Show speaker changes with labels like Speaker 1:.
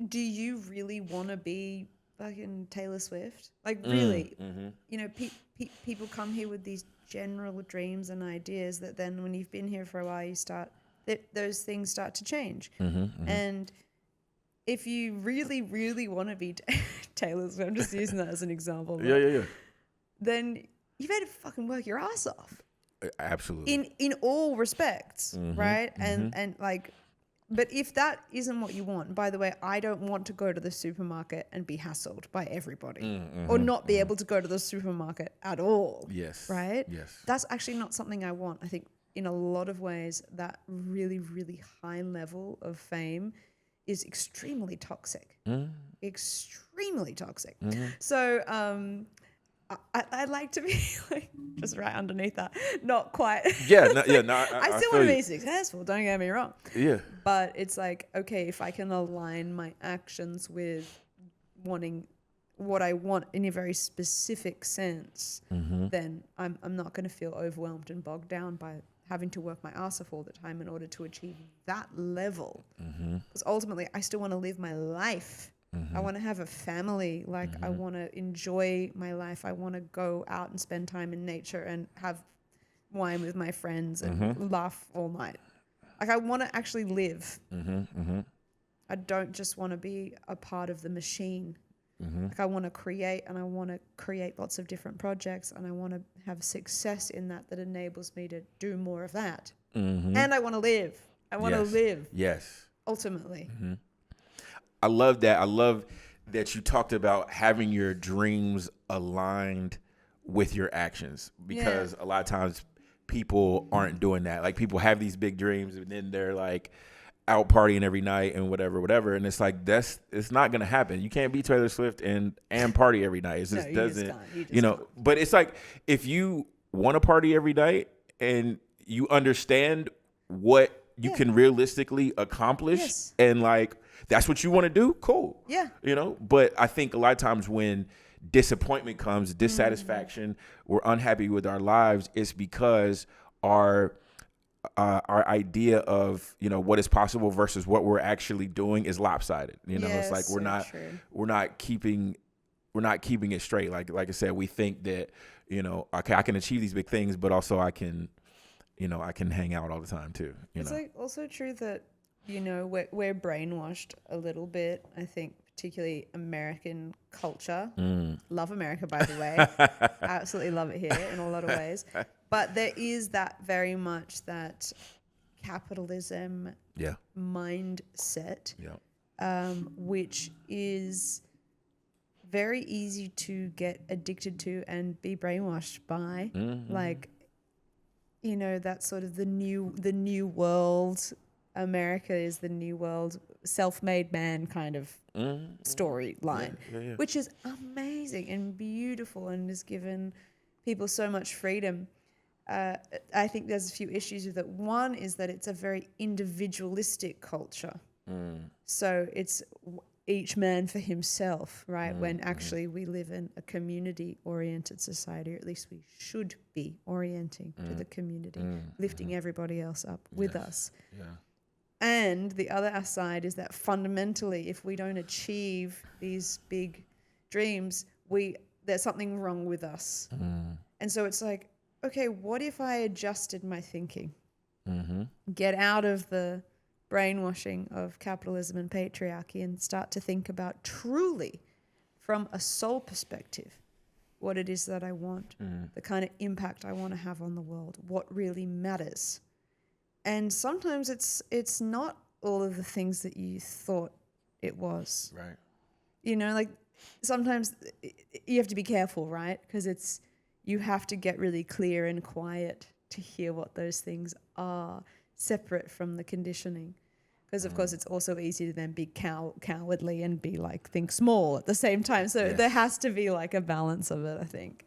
Speaker 1: do you really want to be fucking Taylor Swift? Like, really? You know, people come here with these general dreams and ideas that then when you've been here for a while, those things start to change. And if you really, really want to be Taylor Swift, I'm just using that as an example.
Speaker 2: Yeah.
Speaker 1: Then you better fucking work your ass off.
Speaker 2: Absolutely.
Speaker 1: In all respects, right? And like, but if that isn't what you want, by the way, I don't want to go to the supermarket and be hassled by everybody or not be able to go to the supermarket at all.
Speaker 2: Yes.
Speaker 1: Right?
Speaker 2: Yes.
Speaker 1: That's actually not something I want. I think in a lot of ways, that really, really high level of fame is extremely toxic. Extremely toxic. So, I'd like to be like just right underneath that. Not quite.
Speaker 2: Yeah. No.
Speaker 1: I still want to be successful. Don't get me wrong.
Speaker 2: Yeah.
Speaker 1: But it's like, okay, if I can align my actions with wanting what I want in a very specific sense, then I'm not going to feel overwhelmed and bogged down by having to work my ass off all the time in order to achieve that level. Because ultimately, I still want to live my life. I want to have a family. Like, I want to enjoy my life. I want to go out and spend time in nature and have wine with my friends and laugh all night. Like, I want to actually live. I don't just want to be a part of the machine. Like, I want to create, and I want to create lots of different projects, and I want to have success in that enables me to do more of that. And I want to live. I want to live.
Speaker 2: Yes.
Speaker 1: Ultimately.
Speaker 2: I love that. I love that you talked about having your dreams aligned with your actions, because a lot of times people aren't doing that. Like, people have these big dreams and then they're like out partying every night and whatever. And it's like, it's not going to happen. You can't be Taylor Swift and party every night. It just doesn't, you know, but it's like, if you want to party every night and you understand what you can realistically accomplish and like, that's what you want to do, cool.
Speaker 1: Yeah.
Speaker 2: You know, but I think a lot of times when disappointment comes, dissatisfaction, we're unhappy with our lives, it's because our idea of, you know, what is possible versus what we're actually doing is lopsided. You know, it's like we're not keeping it straight. Like I said, we think that, you know, okay, I can achieve these big things, but also I can hang out all the time too.
Speaker 1: It's like also true that, you know, we're brainwashed a little bit. I think particularly American culture. Love America, by the way. Absolutely love it here in a lot of ways. But there is that very much that capitalism mindset, which is very easy to get addicted to and be brainwashed by. Like, you know, that's sort of the new world. America is the new world, self-made man kind of storyline, which is amazing and beautiful and has given people so much freedom. I think there's a few issues with it. One is that it's a very individualistic culture. So it's each man for himself, right? When actually we live in a community-oriented society, or at least we should be orienting to the community, lifting everybody else up with us.
Speaker 2: Yeah.
Speaker 1: And the other side is that fundamentally, if we don't achieve these big dreams, there's something wrong with us. And so it's like, okay, what if I adjusted my thinking? Get out of the brainwashing of capitalism and patriarchy and start to think about truly from a soul perspective what it is that I want, the kind of impact I want to have on the world, what really matters. And sometimes it's not all of the things that you thought it was.
Speaker 2: Right.
Speaker 1: You know, like sometimes you have to be careful, right? Because you have to get really clear and quiet to hear what those things are, separate from the conditioning. Because, of course, it's also easy to then be cowardly and be like, think small at the same time. So there has to be like a balance of it, I think.